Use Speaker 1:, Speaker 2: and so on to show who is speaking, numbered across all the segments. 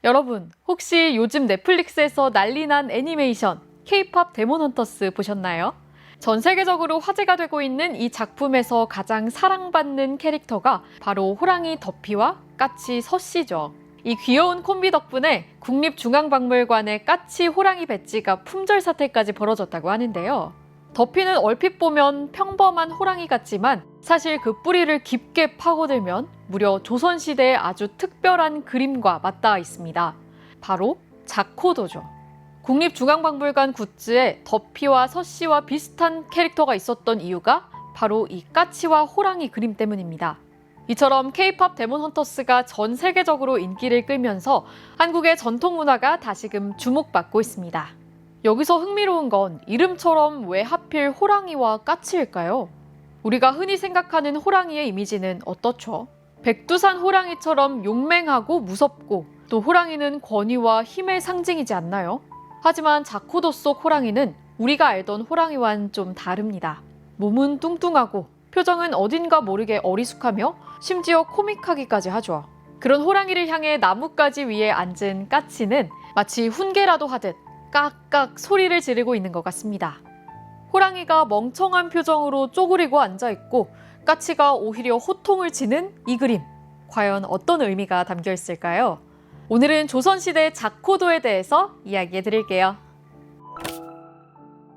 Speaker 1: 여러분, 혹시 요즘 넷플릭스에서 난리난 애니메이션 K-팝 데몬 헌터스 보셨나요? 전 세계적으로 화제가 되고 있는 이 작품에서 가장 사랑받는 캐릭터가 바로 호랑이 더피와 까치 서씨죠. 이 귀여운 콤비 덕분에 국립중앙박물관의 까치 호랑이 배지가 품절 사태까지 벌어졌다고 하는데요. 더피는 얼핏 보면 평범한 호랑이 같지만 사실 그 뿌리를 깊게 파고들면 무려 조선시대의 아주 특별한 그림과 맞닿아 있습니다. 바로 자코도죠. 국립중앙박물관 굿즈에 더피와 서씨와 비슷한 캐릭터가 있었던 이유가 바로 이 까치와 호랑이 그림 때문입니다. 이처럼 K-팝 데몬 헌터스가 전 세계적으로 인기를 끌면서 한국의 전통 문화가 다시금 주목받고 있습니다. 여기서 흥미로운 건 이름처럼 왜 하필 호랑이와 까치일까요? 우리가 흔히 생각하는 호랑이의 이미지는 어떻죠? 백두산 호랑이처럼 용맹하고 무섭고 또 호랑이는 권위와 힘의 상징이지 않나요? 하지만 자코도 속 호랑이는 우리가 알던 호랑이와는 좀 다릅니다. 몸은 뚱뚱하고 표정은 어딘가 모르게 어리숙하며 심지어 코믹하기까지 하죠. 그런 호랑이를 향해 나뭇가지 위에 앉은 까치는 마치 훈계라도 하듯 깍깍 소리를 지르고 있는 것 같습니다. 호랑이가 멍청한 표정으로 쪼그리고 앉아있고 까치가 오히려 호통을 치는 이 그림. 과연 어떤 의미가 담겨 있을까요? 오늘은 조선시대 자코도에 대해서 이야기해 드릴게요.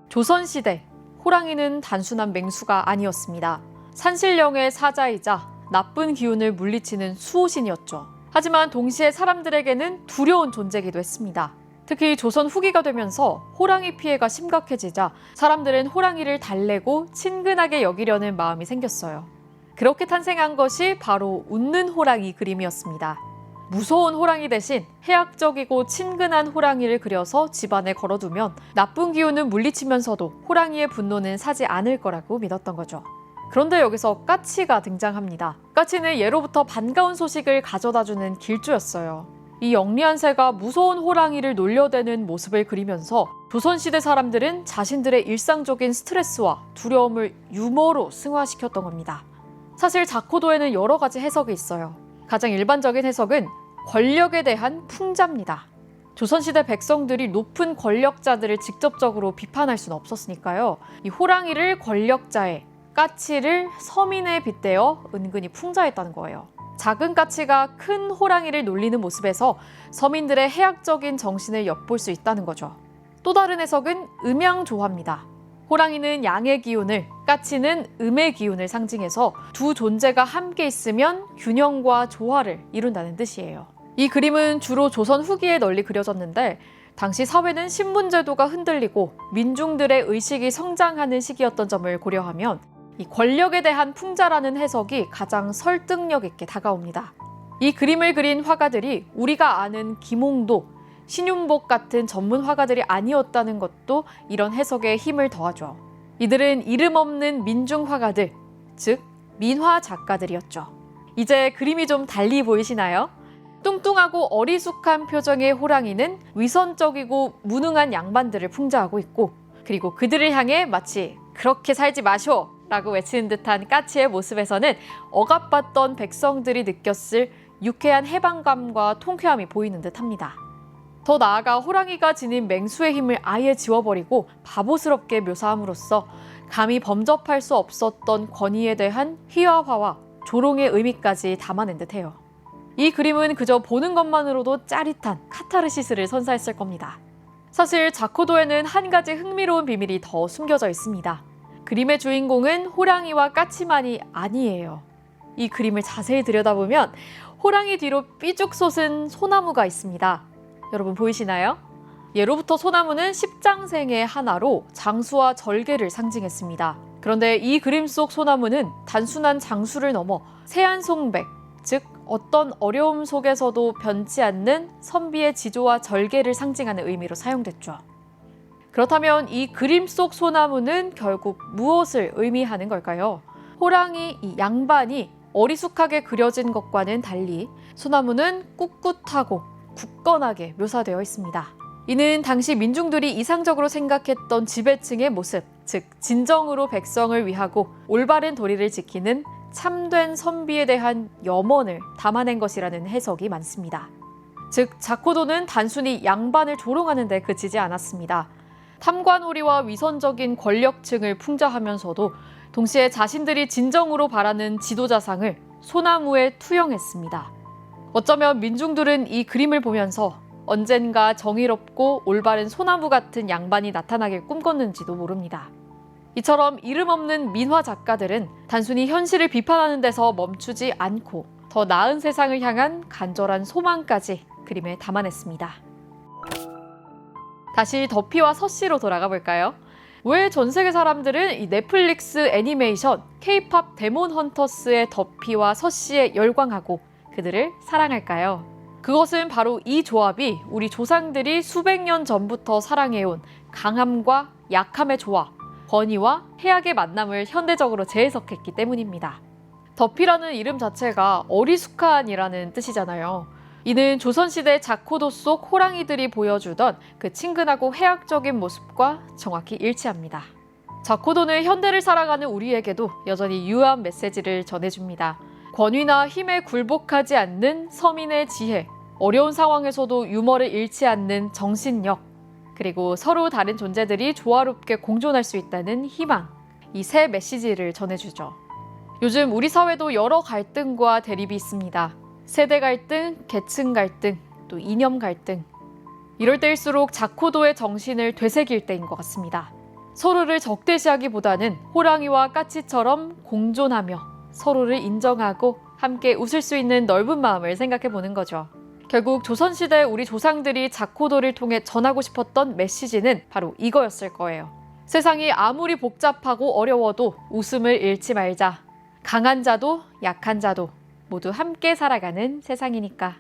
Speaker 1: 조선시대, 호랑이는 단순한 맹수가 아니었습니다. 산신령의 사자이자 나쁜 기운을 물리치는 수호신이었죠. 하지만 동시에 사람들에게는 두려운 존재이기도 했습니다. 특히 조선 후기가 되면서 호랑이 피해가 심각해지자 사람들은 호랑이를 달래고 친근하게 여기려는 마음이 생겼어요. 그렇게 탄생한 것이 바로 웃는 호랑이 그림이었습니다. 무서운 호랑이 대신 해학적이고 친근한 호랑이를 그려서 집안에 걸어두면 나쁜 기운은 물리치면서도 호랑이의 분노는 사지 않을 거라고 믿었던 거죠. 그런데 여기서 까치가 등장합니다. 까치는 예로부터 반가운 소식을 가져다주는 길조였어요. 이 영리한 새가 무서운 호랑이를 놀려대는 모습을 그리면서 조선시대 사람들은 자신들의 일상적인 스트레스와 두려움을 유머로 승화시켰던 겁니다. 사실 자코도에는 여러 가지 해석이 있어요. 가장 일반적인 해석은 권력에 대한 풍자입니다. 조선시대 백성들이 높은 권력자들을 직접적으로 비판할 수는 없었으니까요. 이 호랑이를 권력자에, 까치를 서민에 빗대어 은근히 풍자했다는 거예요. 작은 까치가 큰 호랑이를 놀리는 모습에서 서민들의 해학적인 정신을 엿볼 수 있다는 거죠. 또 다른 해석은 음양조화입니다. 호랑이는 양의 기운을, 까치는 음의 기운을 상징해서 두 존재가 함께 있으면 균형과 조화를 이룬다는 뜻이에요. 이 그림은 주로 조선 후기에 널리 그려졌는데 당시 사회는 신분제도가 흔들리고 민중들의 의식이 성장하는 시기였던 점을 고려하면 이 권력에 대한 풍자라는 해석이 가장 설득력 있게 다가옵니다. 이 그림을 그린 화가들이 우리가 아는 김홍도, 신윤복 같은 전문 화가들이 아니었다는 것도 이런 해석에 힘을 더하죠. 이들은 이름 없는 민중 화가들, 즉 민화 작가들이었죠. 이제 그림이 좀 달리 보이시나요? 뚱뚱하고 어리숙한 표정의 호랑이는 위선적이고 무능한 양반들을 풍자하고 있고, 그리고 그들을 향해 마치 그렇게 살지 마쇼! 라고 외치는 듯한 까치의 모습에서는 억압받던 백성들이 느꼈을 유쾌한 해방감과 통쾌함이 보이는 듯합니다. 더 나아가 호랑이가 지닌 맹수의 힘을 아예 지워버리고 바보스럽게 묘사함으로써 감히 범접할 수 없었던 권위에 대한 희화화와 조롱의 의미까지 담아낸 듯해요. 이 그림은 그저 보는 것만으로도 짜릿한 카타르시스를 선사했을 겁니다. 사실 자코도에는 한 가지 흥미로운 비밀이 더 숨겨져 있습니다. 그림의 주인공은 호랑이와 까치만이 아니에요. 이 그림을 자세히 들여다보면 호랑이 뒤로 삐죽 솟은 소나무가 있습니다. 여러분 보이시나요? 예로부터 소나무는 십장생의 하나로 장수와 절개를 상징했습니다. 그런데 이 그림 속 소나무는 단순한 장수를 넘어 세안송백, 즉 어떤 어려움 속에서도 변치 않는 선비의 지조와 절개를 상징하는 의미로 사용됐죠. 그렇다면 이 그림 속 소나무는 결국 무엇을 의미하는 걸까요? 호랑이 이 양반이 어리숙하게 그려진 것과는 달리 소나무는 꿋꿋하고 굳건하게 묘사되어 있습니다. 이는 당시 민중들이 이상적으로 생각했던 지배층의 모습, 즉 진정으로 백성을 위하고 올바른 도리를 지키는 참된 선비에 대한 염원을 담아낸 것이라는 해석이 많습니다. 즉 자코도는 단순히 양반을 조롱하는 데 그치지 않았습니다. 탐관오리와 위선적인 권력층을 풍자하면서도 동시에 자신들이 진정으로 바라는 지도자상을 소나무에 투영했습니다. 어쩌면 민중들은 이 그림을 보면서 언젠가 정의롭고 올바른 소나무 같은 양반이 나타나길 꿈꿨는지도 모릅니다. 이처럼 이름 없는 민화 작가들은 단순히 현실을 비판하는 데서 멈추지 않고 더 나은 세상을 향한 간절한 소망까지 그림에 담아냈습니다. 다시 더피와 서씨로 돌아가 볼까요? 왜 전 세계 사람들은 이 넷플릭스 애니메이션 K-팝 데몬 헌터스의 더피와 서씨에 열광하고 그들을 사랑할까요? 그것은 바로 이 조합이 우리 조상들이 수백 년 전부터 사랑해온 강함과 약함의 조화, 권위와 해악의 만남을 현대적으로 재해석했기 때문입니다. 더피라는 이름 자체가 어리숙한이라는 뜻이잖아요. 이는 조선시대 자코도 속 호랑이들이 보여주던 그 친근하고 해악적인 모습과 정확히 일치합니다. 자코도는 현대를 살아가는 우리에게도 여전히 유효한 메시지를 전해줍니다. 권위나 힘에 굴복하지 않는 서민의 지혜, 어려운 상황에서도 유머를 잃지 않는 정신력, 그리고 서로 다른 존재들이 조화롭게 공존할 수 있다는 희망, 이 세 메시지를 전해주죠. 요즘 우리 사회도 여러 갈등과 대립이 있습니다. 세대 갈등, 계층 갈등, 또 이념 갈등. 이럴 때일수록 자코도의 정신을 되새길 때인 것 같습니다. 서로를 적대시하기보다는 호랑이와 까치처럼 공존하며 서로를 인정하고 함께 웃을 수 있는 넓은 마음을 생각해 보는 거죠. 결국 조선시대 우리 조상들이 자코도를 통해 전하고 싶었던 메시지는 바로 이거였을 거예요. 세상이 아무리 복잡하고 어려워도 웃음을 잃지 말자. 강한 자도 약한 자도 모두 함께 살아가는 세상이니까.